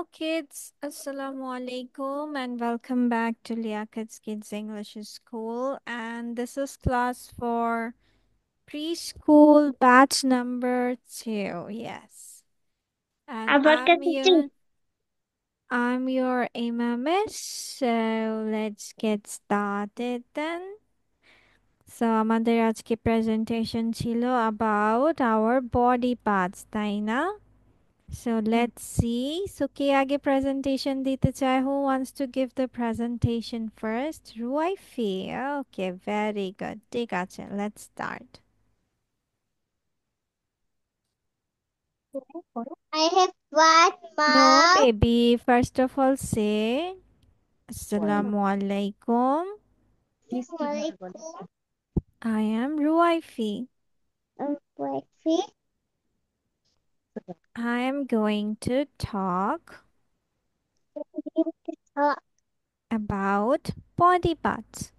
Hello kids, Assalamu alaikum and welcome back to Liakat's Kids English School, and this is class for preschool batch number 2. Yes. And Abacus. I'm your Miss. So let's get started then. So আমাদের আজকে presentation ছিল about our body parts, তাই না? So let's see. So কে আগে presentation দিতে চায়? Who wants to give the presentation first? Ruaifi. Okay, very good. ঠিক আছে, let's start. I have one No, mouth. baby. First of all, say Assalamu alaikum. I am Ruaifi. I am going to talk about body parts.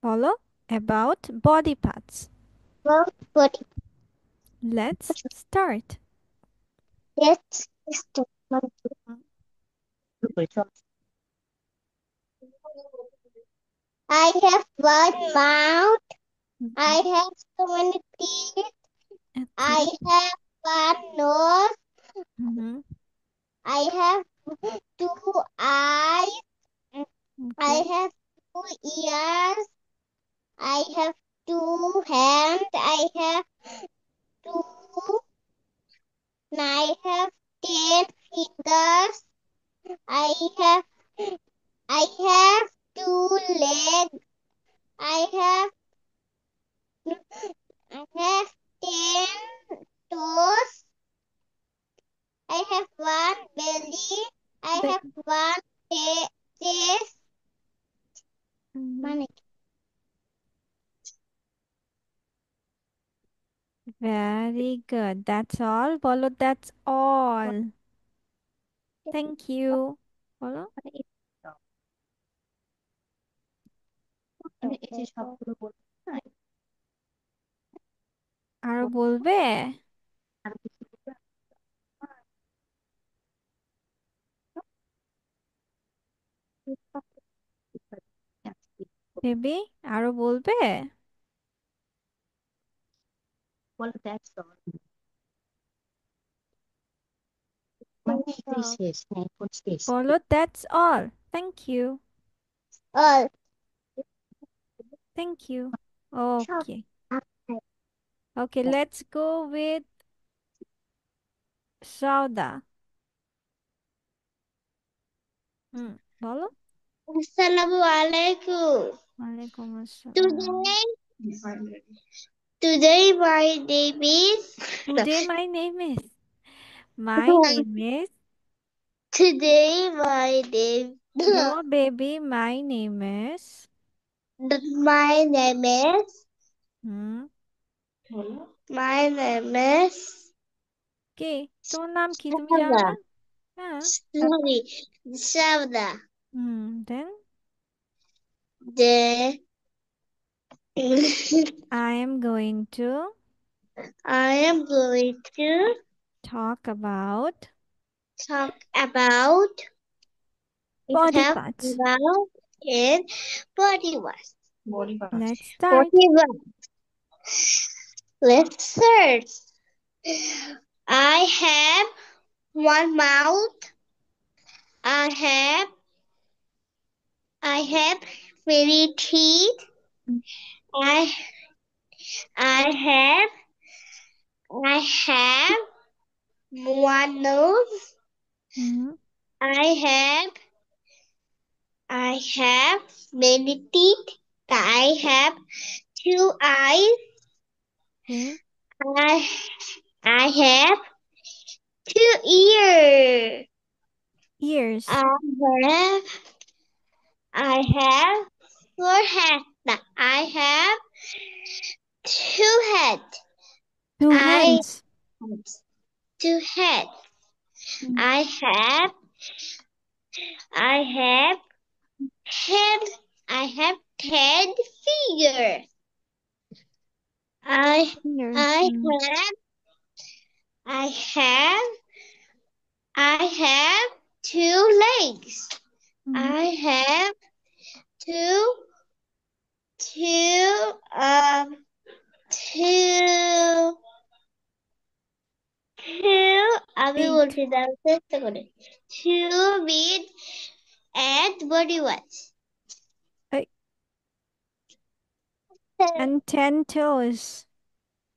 Follow? About body parts. Let's start. Let's start. I have one mouth. I have so many teeth. I Okay. have one nose. Mm-hmm. I have two eyes. I Okay. have 2 ears. I have 2 hands. I have 10 fingers. I have 2 legs. I have 10 toes. I have one belly. I Be- have one chest. Mhm. Very good. That's all. Bolo, that's all. Thank you. Bolo. আরো বলবে? Baby, আরো বলবে? বলো, that's all. Thank you. All. Thank you. Okay. Okay, let's go with Sauda. বলো। Assalamualaikum. ওয়ালাইকুম আসসালাম। Today my name is. Today my name is. My name is. Today my name. No, baby, my name is. My name is. Hmm My name is. কে? তোমার নাম কি? তুমি জানো Savda. না? হ্যাঁ, তারপর? Sorry, Savda. Then The. I am going to I am going to talk about talk about. body Talk parts. about in body wash. Let's start. Body wash. Let's search. I have one mouth. I have many teeth. I I have one nose. Mhm. I have many teeth. I have 2 eyes. Okay. I have 2 ears. Ears. I have 4 hands. I have 2 heads. Two hands. 2 heads. Mm. I have 10 fingers. I Fingers. I have I have two legs. Mhm. I have two, two, um, two, two, আমি Feet. বলছি দাঁড়াও চেষ্টা করে two with and body wash. Ay, and 10 toes.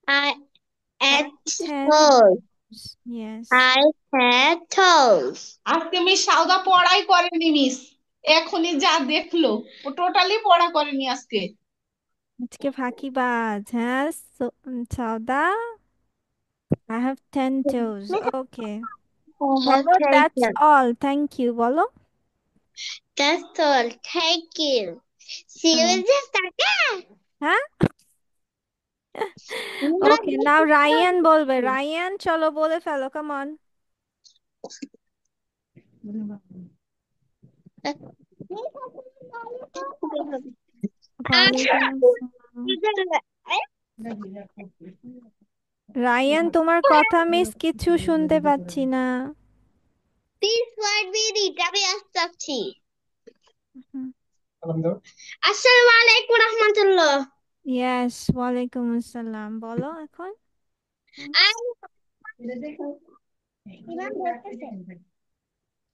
I and And 10 toes. toes. Yes. I had toes. আজকে miss Sawda পড়াই করেনি miss, এখনই যা দেখলো ও টোটালি পড়া করেনি আজকে। আজকে ফাঁকিবাজ, হ্যাঁ? সৌদা, I have 10 toes. Okay. I have বলো, ten that's toes. all. Thank you. বলো। That's all. Thank you. See you hmm. in the second. হ্যাঁ? ওকে, নাও রায়ান বলবে। রায়ান, চলো বলে ফেলো, কাম অন। ওয়ালাইকুম আসসালাম। রায়ান, তোমার কথা মিস কিছু শুনতে পাচ্ছি না। Please 1 minute. আমি আসছি। হুম। আসসালামু আলাইকুম রহমতুল্লাহ। ইয়েস, ওয়ালাইকুম আসসালাম। বলো এখন। হুম।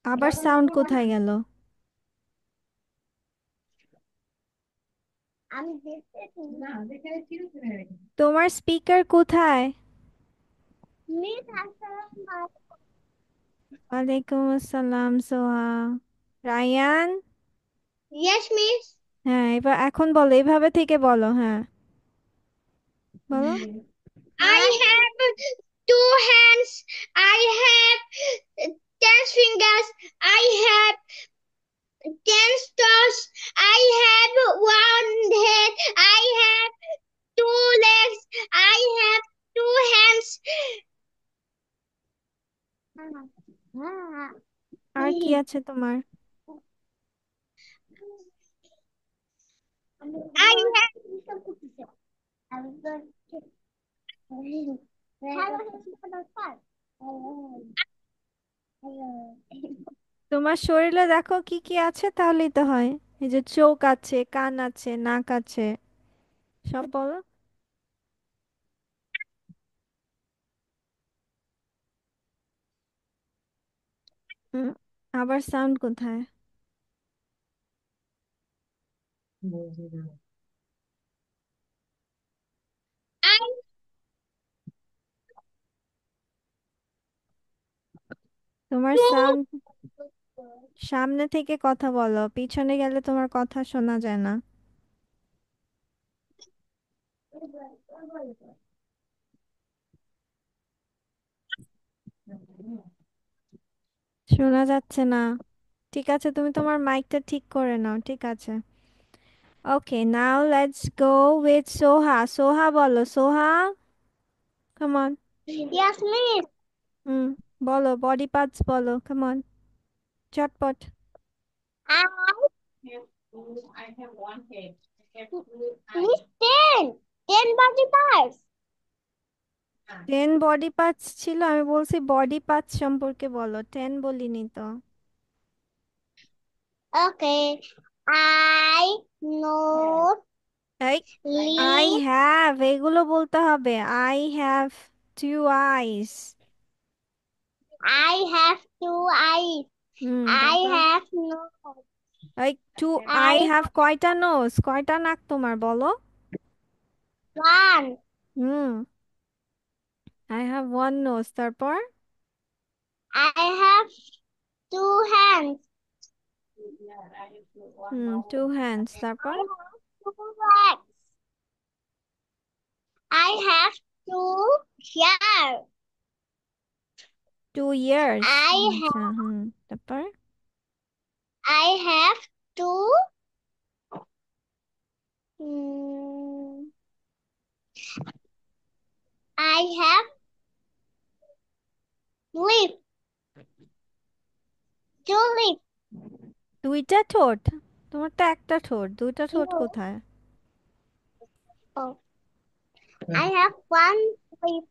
আবার সাউন্ড কোথায় গেল? আমি দেখতেছি। তোমার স্পিকার কোথায়? মিস আসসালামু আলাইকুম। ওয়ালাইকুম আসসালাম সোহা। রায়ান। Yes, miss. হ্যাঁ, এবার এখন বলো, এইভাবে থেকে বলো। হ্যাঁ, বলো। I have two hands. I have 10 fingers. I have 10 toes. I have one head. I have two legs. I have two hands. আর কি আছে তোমার? I have. তোমার শরীরে দেখো কি কি আছে, তাহলেই তো হয়। এই যে চোখ আছে, কান আছে, নাক আছে, সব বলো। হুম, আবার সাউন্ড কোথায়? তোমার সাউন্ড, সামনে থেকে কথা বলো, পিছনে গেলে তোমার কথা শোনা যায় না। শোনা যাচ্ছে না। ঠিক আছে, তুমি তোমার মাইকটা ঠিক করে নাও। ঠিক আছে। ওকে, নাও লেটস গো উইথ সোহা। সোহা বলো, সোহা, কাম অন। Yes, miss. হুম, বলো, বডি পার্টস বলো, কাম অন, চটপট। I miss 10 body parts. 10 body parts ছিল? আমি বলছি বডি পার্টস সম্পর্কে বলো, 10 বলিনি তো। Okay. I know এই, আই leave. হ্যাভ, এগুলো বলতে হবে। I have 2 eyes. I have two eyes. Hmm, I তারপর? have no. এই টু, আই I হ্যাভ কয়টা নোজ, কয়টা নাক তোমার, বলো। have one. Hmm, I have one nose, তারপর? I have two hands. Hmm, two hands, তারপর? I have two legs. I have two hair. 2 years. I আচ্ছা, have হুম, তারপর? I have two. mm, I have lips. Two lips. দুইটা ঠোঁট? তোমার তো একটা ঠোঁট, দুইটা ঠোঁট কোথায়? Oh, I have one lip.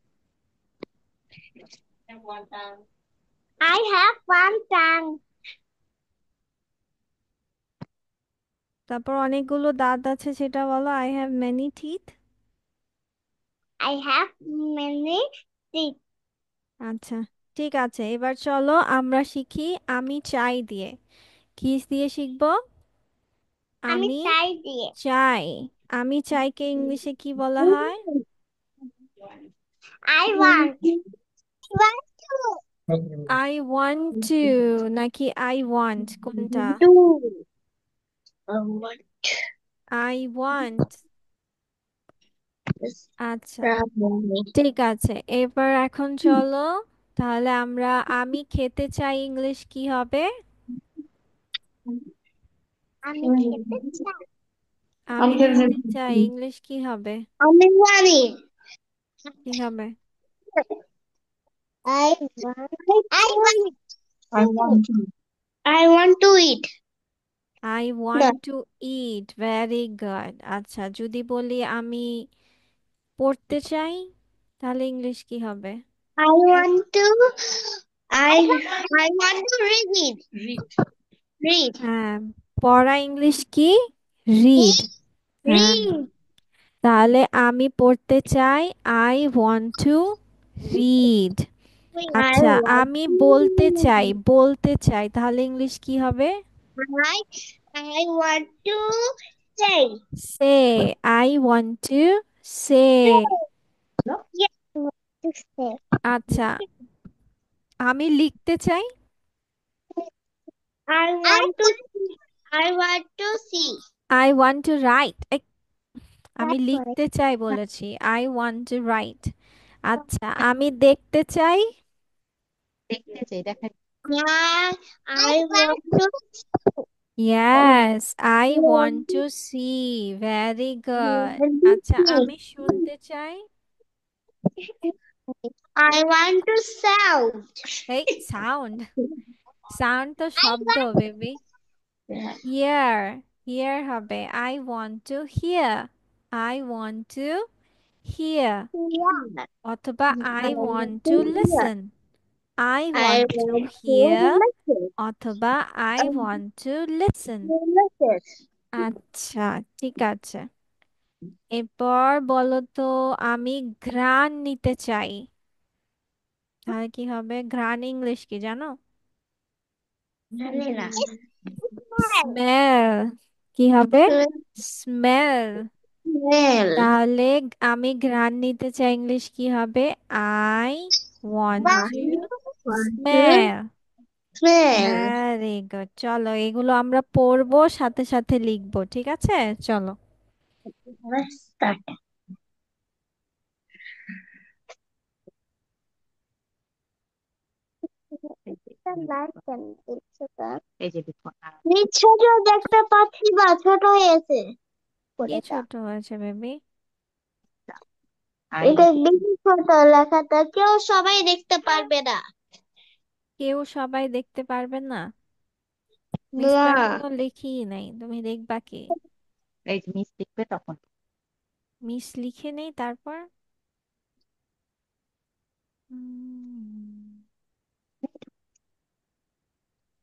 I have one tongue. তারপর অনেকগুলো দাঁত আছে সেটা বলো। I have many teeth. I have many teeth. আচ্ছা, ঠিক আছে, এবার চলো আমরা শিখি আমি চাই দিয়ে। কি দিয়ে শিখবো? আমি আমি চাই দিয়ে। চাই। আমি চাইকে ইংলিশে কি বলা হয়? I want. Want to. I want two নাকি আই ওয়ান্ট, কোনটা? Do. Want. I want. আচ্ছা, Strawberry. ঠিক আছে, এবার এখন চলো তাহলে আমরা আমি খেতে চাই ইংলিশ কি হবে? আমি খেতে চাই। আমি খেতে চাই ইংলিশ কি হবে? আমি জানি। কি হবে? I want. I want. I want to. I want to eat. I The. Want to it, very good. আচ্ছা, যদি বলি আমি পড়তে চাই তাহলে ইংলিশ কি হবে? I want to. I want to read it. Read. হ্যাঁ, পড়া ইংলিশ কি? রিড। Read. হ্যাঁ, Read. তাহলে আমি পড়তে চাই, I want to read. I আচ্ছা, want আমি বলতে চাই, to. বলতে চাই তাহলে ইংলিশ কি হবে? I. I want to say. Say. I want to say. Yes. I want to say. আচ্ছা, আমি লিখতে চাই, I want to. I want to see. I want two right. আমি That's right. লিখতে চাই বলেছি, আই ওয়ান্ট টু রাইট। আচ্ছা, আমি দেখতে চাই, দেখতে চাই, দেখা I want to. Yes, I want to see, very good. আচ্ছা, আমি শুনতে চাই, I want to sound. এই সাউন্ড, সাউন্ড তো I শব্দ want বেবি। হিয়ার, হিয়ার হবে, I want to hear, I want to hear. to hear. অথবা I I want want to to hear. Listen, I I want to want to hear, listen. অথবা I want to listen. Listen. আচ্ছা, ঠিক আছে, এরপর বলো তো, আমি ঘ্রাণ নিতে চাই তাহলে কি হবে? ঘ্রাণ ইংলিশ কি জানো? জানি না। স্মেল। কি হবে? স্মেল। Smell. তাহলে আমি ঘ্রাণ নিতে চাই ইংলিশ কি হবে? I want two smell. Smell. Very good, চলো এগুলো আমরা পড়বো সাথে সাথে লিখবো, ঠিক আছে? চলো। Let's start. এই যে দেখো ছোট দেখতে পাচ্ছি বা ছোট হয়েছে কি পড়েটা। ছোট হয়েছে বেবি? আই এটা বেশি ছোট লেখাটা কেউ সবাই দেখতে পারবে না। কেউ সবাই দেখতে পারবে না? মিস তো না। এখনো লিখিই নাই, তুমি দেখবা কি? এই যে মিস লিখবে তখন। মিস লিখে নেই তারপর? উম,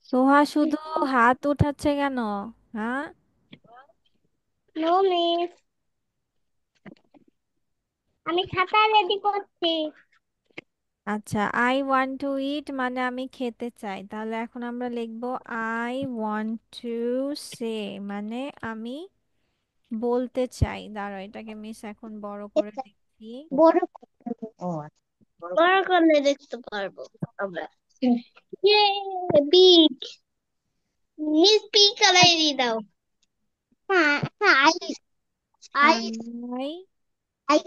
সোহা শুধু হাত উঠাচ্ছে কেন? হ্যাঁ, নো মিস, আমি খাতা রেডি করছি। আচ্ছা, আই ওয়ান্ট টু ইট মানে আমি খেতে চাই, তাহলে এখন আমরা লিখবো আই ওয়ান্ট টু সে মানে আমি বলতে চাই। দাঁড়াও, এটাকে মিস এখন বড় করে এটা দিচ্ছি। বড় ও আচ্ছা, বড় বড় করলে দেখতে পারবো আমরা। ইয়ে বিগ, মিস পিক কালার দিয়ে দাও। হ্যাঁ হ্যাঁ I I I I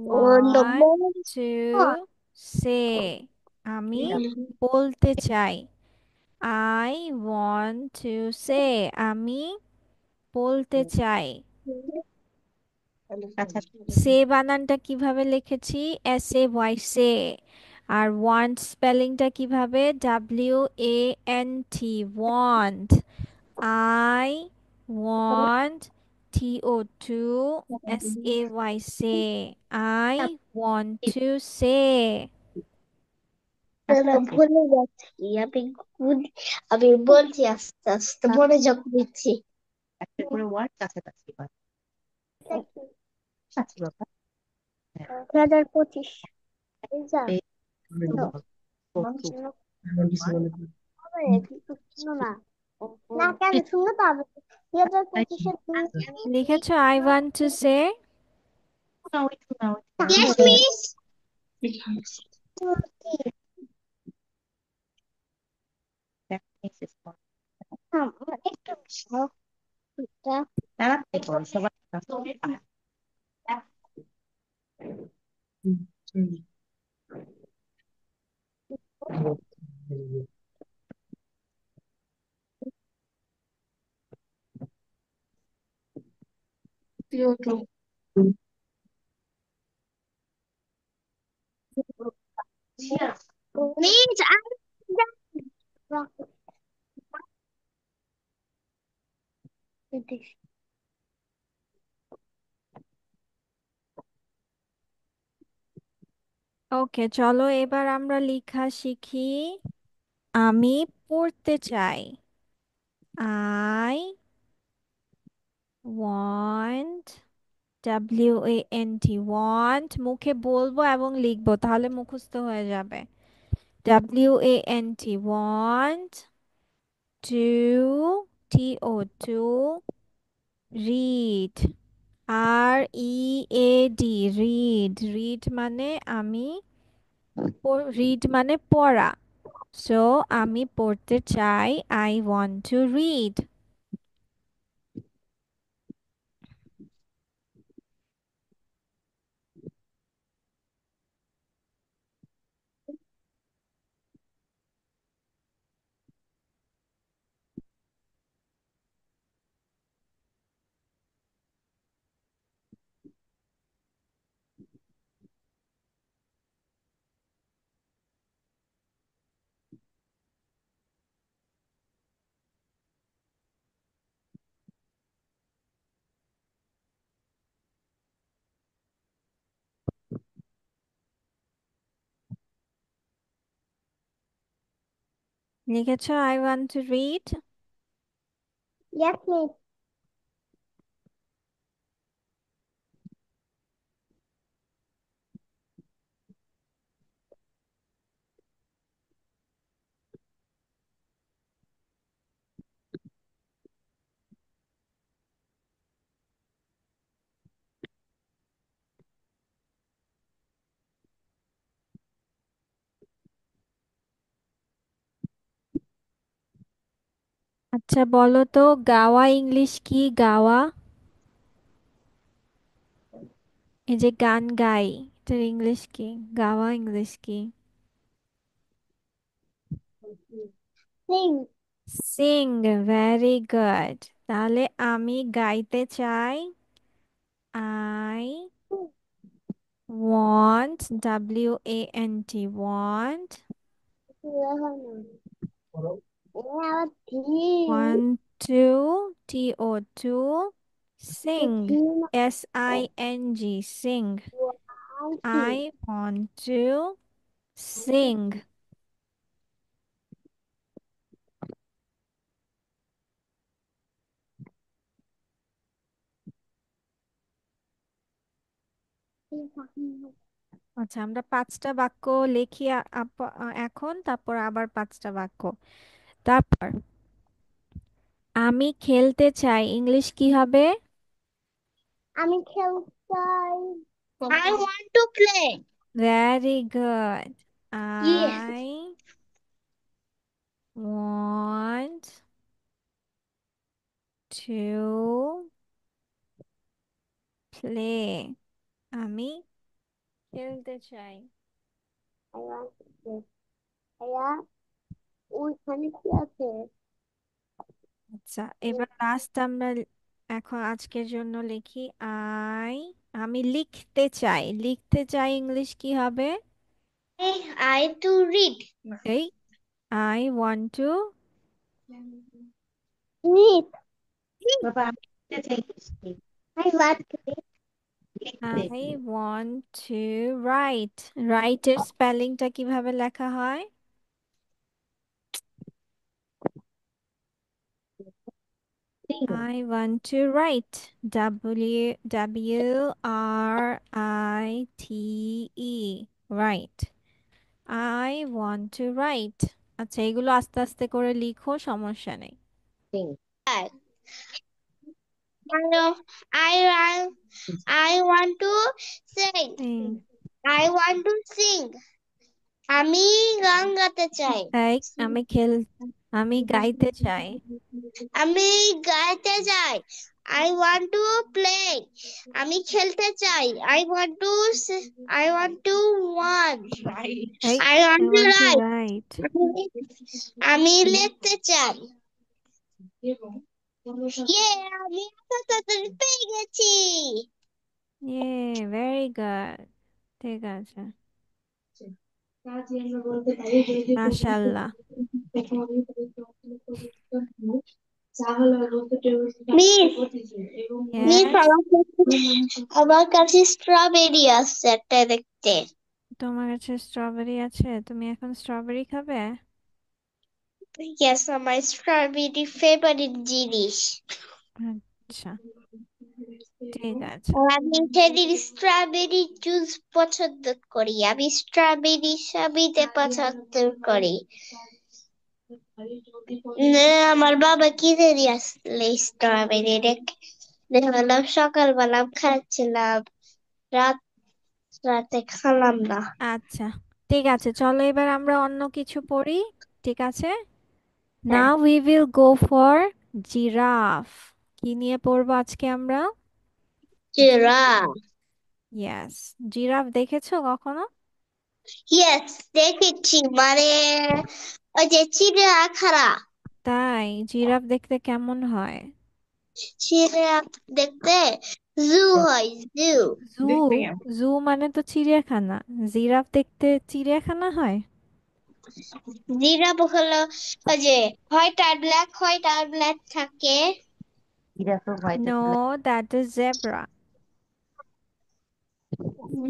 want the want most to fun. সে আমি বলতে চাই, আই ওয়ান্ট টু সে আমি বলতে চাই। আচ্ছা। সে বানানটা কিভাবে লিখেছি? S A Y say. আর ওয়ান্ট স্পেলিংটা কিভাবে? W A N T, want. I want, T O to S A Y say, I want to say. না, ভুলে যাচ্ছি আমি। আমি বলছি আস্তে আস্তে মনে যখন দিচ্ছি। একটা করে ওয়ার্ড কাছাকাছি এবার। আচ্ছা বাবা। 2025 এই যা এই তো কৌতুক। হবে, কিন্তু শুনো না, না কেন শুনো তো, আমি 2025-এর লিখেছো I want to say? Yes, miss. একটু সব এটা তাড়াতাড়ি করো সবাই। Miss, ওকে, চলো এবার আমরা লেখা শিখি। আমি পড়তে চাই। আই ওয়ান্ট, WANT, ওয়ান্ট মুখে বলবো এবং লিখবো, তাহলে মুখস্থ হয়ে যাবে। WANT, want to, TO, read, READ, read, read মানে আমি, রিড মানে পড়া। সো আমি পড়তে চাই, আই ওয়ান্ট টু রিড। লিখেছো I want to read? yes, miss. আচ্ছা বলো তো, গাওয়া ইংলিশ কি? গাওয়া, এই যে গান গাই, এটার ইংলিশ কি? গাওয়া ইংলিশ কি? Sing. Singh, very good. তাহলে আমি গাইতে চাই, আই ওয়ান্ট, WANT, ওয়ান্ট, আবার ধীর, ওয়ান্ট টু, TO, সিং, ধীর SING, সিং, আনছি। I want two Singh. আচ্ছা, আমরা 5টা বাক্য লিখি এখন, তারপর আবার 5টা বাক্য। তারপর আমি খেলতে চাই, ইংলিশ কি হবে? আমি খেলতে চাই। I want to play. Very good. Yes. I want to play, আমি খেলতে চাই। I want to play. ভাইয়া, ওইখানে কি আছে? আচ্ছা, এবার লাস্ট আমরা এখন আজকের জন্য লিখি, আমি লিখতে চাই, লিখতে চাই ইংলিশ কি হবে? I to read. এই, আই ওয়ান্ট টু, Read. বাবা আমি লিখতে চাই কি? I want to read. লিখতে। I want two right. রাইটের স্পেলিংটা কিভাবে লেখা হয়? I want to write. WRITE. Write. I want to write. আচ্ছা এগুলো আস্তে আস্তে করে লিখো, সমস্যা নেই। I know. I want to sing. Hmm, I want to sing. আমি গান গাইতে চাই। তাই আমি গাইতে চাই। আমি গাইতে চাই। I want to play. আমি খেলতে চাই। I want to run. এই I want I to want to write. write. আমি লিখতে চাই। আমি এত তাড়াতাড়ি পেয়ে গেছি। Very good. ঠিক আছে, মাশাআল্লাহ। মিস মিস Yes, আমার কাছে স্ট্রবেরি আছে একটা দেখতে। তোমার কাছে স্ট্রবেরি আছে? তুমি এখন স্ট্রবেরি খাবে? Yes, আমার স্ট্রবেরি ফেভারিট জিনিস। আচ্ছা, ঠিক আছে। আর আমি সেদিন স্ট্রবেরি জুস পছন্দ করি। আমি স্ট্রবেরি সবইতে পছন্দ করি। আমার বাবা কিনে নিয়ে আসলে স্ট্রবেরি দেখলাম সকালবেলা খাচ্ছিলাম, রাত রাতে খেলাম না। আচ্ছা, ঠিক আছে, চলো এবার আমরা অন্য কিছু পড়ি। ঠিক আছে, হ্যাঁ, now we will go for giraffe. কি নিয়ে পড়বো আজকে আমরা? জিরাফ। ইয়েস, জিরাফ দেখেছো কখনো? ইয়েস, দেখেছি, মানে ওই যে চিড়িয়াখানা। তাই? জিরাফ দেখতে কেমন হয়? চিড়িয়া দেখতে জু হয়, জু। জু? জু মানে তো চিড়িয়াখানা। জিরাফ দেখতে চিড়িয়াখানা হয়? জিরাফ হলো ওই যে হোয়াইট আর ব্ল্যাক থাকে। No, that is zebra.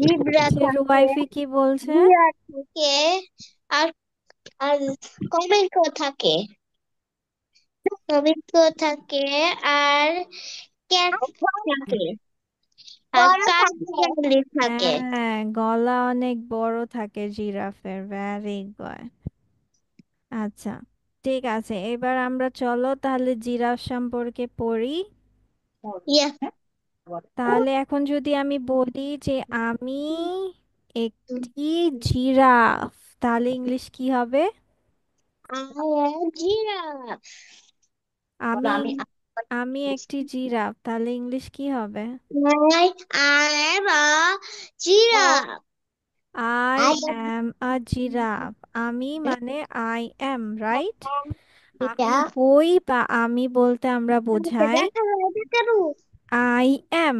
Zebra কিসের থাকে, রুবাইফি কি বলছে? ডিয়ার থাকে, আর আর কমেন্টও থাকে। কমেন্টও থাকে, আর ক্যাট থাকে, আর কাঠবিড়ালি থাকে। হ্যাঁ, গলা অনেক বড় থাকে জিরাফের। Vary good. আচ্ছা, ঠিক আছে, এবার আমরা চলো তাহলে জিরাফ সম্পর্কে পড়ি। ইয়া, তাহলে এখন যদি আমি বলি যে আমি একটি জিরাফ, তাহলে ইংলিশ কি হবে? জিরাফ। আমি আমি একটি জিরাফ, তাহলে ইংলিশ কি হবে? I am a giraffe. I I am a giraffe. আমি মানে আই অ্যাম, রাইট? আমি এটা হই বা আমি বলতে আমরা আমাকে বোঝাই দেখা যায় না কেন? আই অ্যাম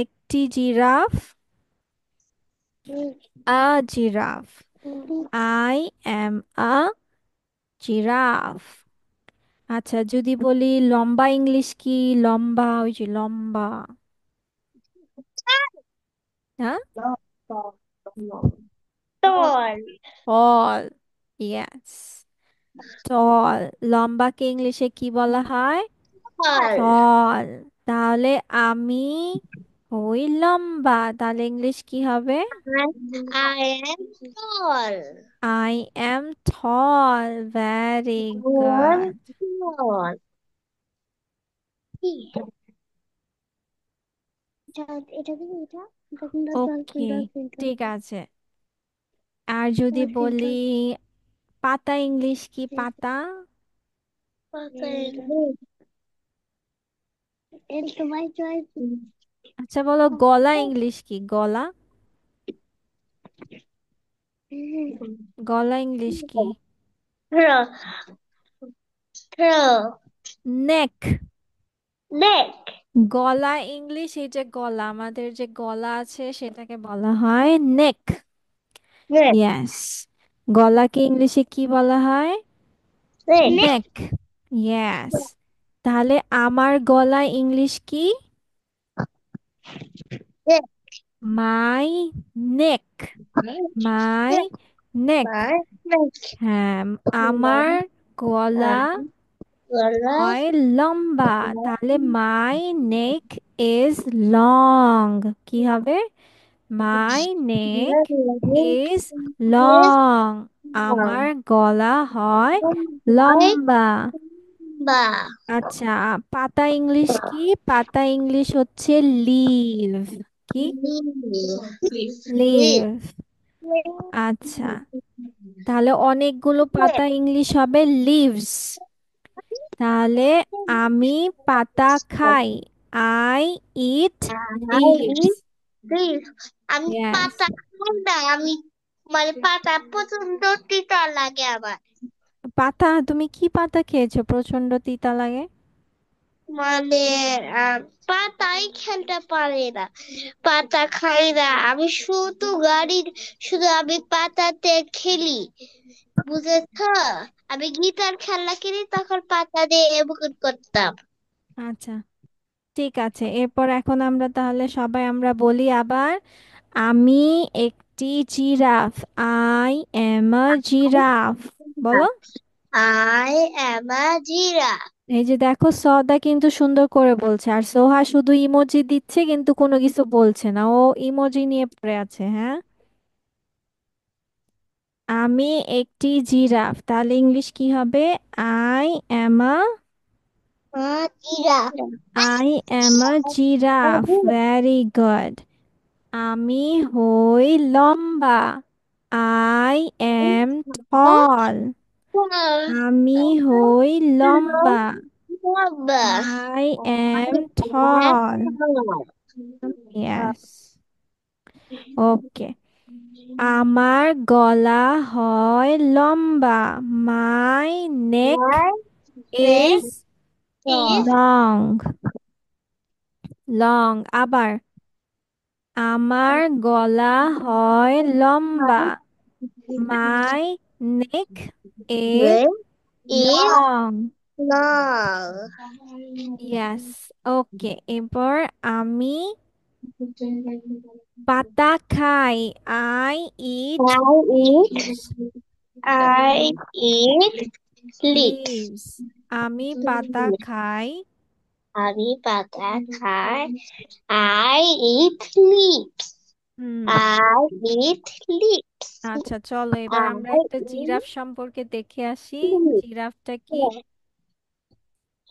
একটি giraffe, a giraffe. I am a giraffe. আচ্ছা, যদি বলি লম্বা, ইংলিশ কি? লম্বা, ওই যে লম্বা। হ্যাঁ, তল। টল। ইয়েস, টল। লম্বাকে ইংলিশে কি বলা হয়? তল। টল। তাহলে আমি হই লম্বা, তাহলে ইংলিশ কি হবে? I am tall. I am tall. Very I am good. tall. এটা কি এটা? ওকে, ঠিক আছে। আর যদি বলি পাতা, ইংলিশ কি পাতা? আচ্ছা বলো, গলা ইংলিশ কি? গলা, গলা ইংলিশ কি? Throw, throw, নেক। neck, গলা ইংলিশ, এই যে গলা, আমাদের যে গলা আছে সেটাকে বলা হয় নেক। neck, ইয়েস, গলাকে ইংলিশে কি বলা হয়? neck, নেক। ইয়েস, তাহলে আমার গলা ইংলিশ কি? neck, my neck. My neck, neck. my neck. হ্যাঁ, আমার গলা গলা হয় লম্বা। তাহলে মাই নেক ইজ লং। কি হবে? মাই নেক ইজ লং। আমার গলা হয় লম্বা। বা আচ্ছা, পাতা ইংলিশ কি? পাতা ইংলিশ হচ্ছে লিভ। কি? লিভ। আচ্ছা, তাহলে অনেকগুলো পাতা ইংলিশ হবে লিভস। তাহলে আমি পাতা খাই। I eat leaves. আমি ইয়েস। পাতা খাই না, আমি মানে পাতা প্রচন্ড তিতা লাগে আমার। পাতা, তুমি কি পাতা খেয়েছো প্রচন্ড তিতা লাগে? মানে আহ, পাতাই খেলতে পারে না, পাতা খাই না আমি, শুধু গাড়ির, শুধু আমি পাতাতে খেলি, বুঝেছ? আমি গিটার খেলনা কিনি তখন পাতা দিয়ে এমন করতাম। আচ্ছা, ঠিক আছে। এরপর এখন আমরা তাহলে সবাই আমরা বলি আবার। আমি একটি জিরাফ। I am a giraffe. বলো। I am a giraffe. এই যে দেখো, সদা কিন্তু সুন্দর করে বলছে, আর সোহা শুধু ইমোজি দিচ্ছে কিন্তু কোনো কিছু বলছে না, ও ইমোজি নিয়ে পড়ে আছে। হ্যাঁ, আমি একটি জিরাফ, তাহলে ইংলিশ কি হবে? I am a giraffe. I am a giraffe. Very good. আমি হই লম্বা। I am tall. আমি হই লম্বা। I am tall. Yes. Okay. আমার গলা হয় লম্বা। My neck is long. Long. আবার, আমার গলা হয় লম্বা। My neck is long. Yes. Okay, এরপর আমি পাতা খাই। I eat leaves. I eat leaves. Leaves. আমি পাতা খাই। আমি পাতা খাই। I eat leaves. Hmm. I eat leaves. আচ্ছা, চলো এবার আমরা I একটা জিরাফ সম্পর্কে দেখে আসি। eat. জিরাফটা কি?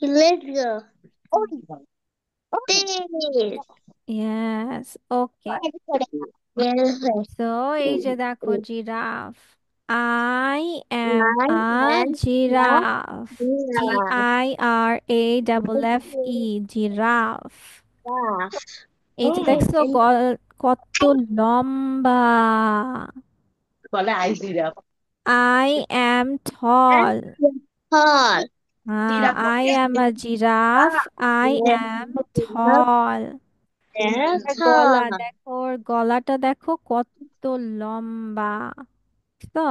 Let's go. This. ইয়েস। ওকে। তো এই যে দেখো giraffe. I am a giraffe. GIRAFFE। Giraffe. এই যে দেখছো কত লম্বা। বলে I giraffe. I am tall. Hall. I am a giraffe. I am tall. Yes, গলা hall. দেখো, ওর গলাটা দেখো কত লম্বা। তো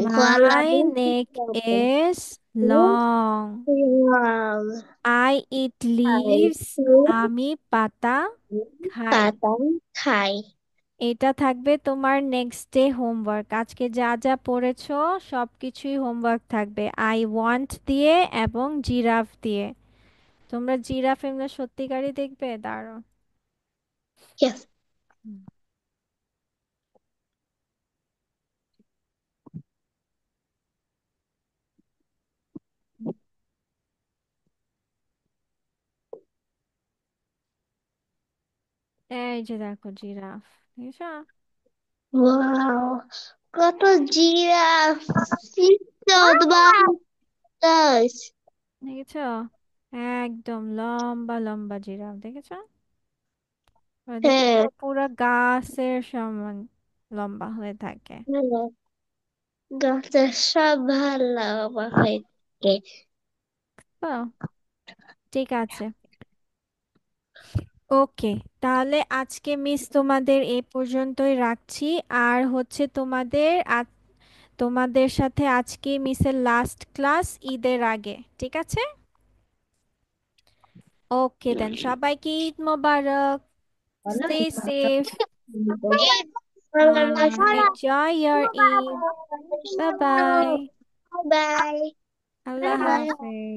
my neck is long. Wow. I eat I leaves. আমি পাতা খাই। পাতাম খাই। এটা থাকবে তোমার নেক্সট ডে হোমওয়ার্ক। আজকে যা যা পড়েছো সবকিছুই হোমওয়ার্ক থাকবে, আই ওয়ান্ট দিয়ে এবং জিরাফ দিয়ে। তোমরা জিরাফ এমনি সত্যিকারই দেখবে? দাঁড়াও। Yes. হুম। এই যে দেখো জিরাফ, দেখেছো? Wow. কত জিরাফ, বাতাস। দেখেছো? একদম লম্বা লম্বা জিরাফ, দেখেছো? ওরা দেখেছো হ্যাঁ, পুরো গাছের সমান লম্বা হয়ে থাকে। হ্যাঁ, গাছের সব ভালো আমার হয়েছে। তো ঠিক আছে। ওকে, তাহলে আজকে মিস তোমাদের এই পর্যন্তই রাখছি। আর হচ্ছে তোমাদের সাথে আজকে মিসের লাস্ট ক্লাস ঈদের আগে, ঠিক আছে? ওকে দেন, সবাইকে ঈদ মোবারক। Stay safe. Enjoy your Eid. Bye bye. Bye Allah bye. হাফেজ।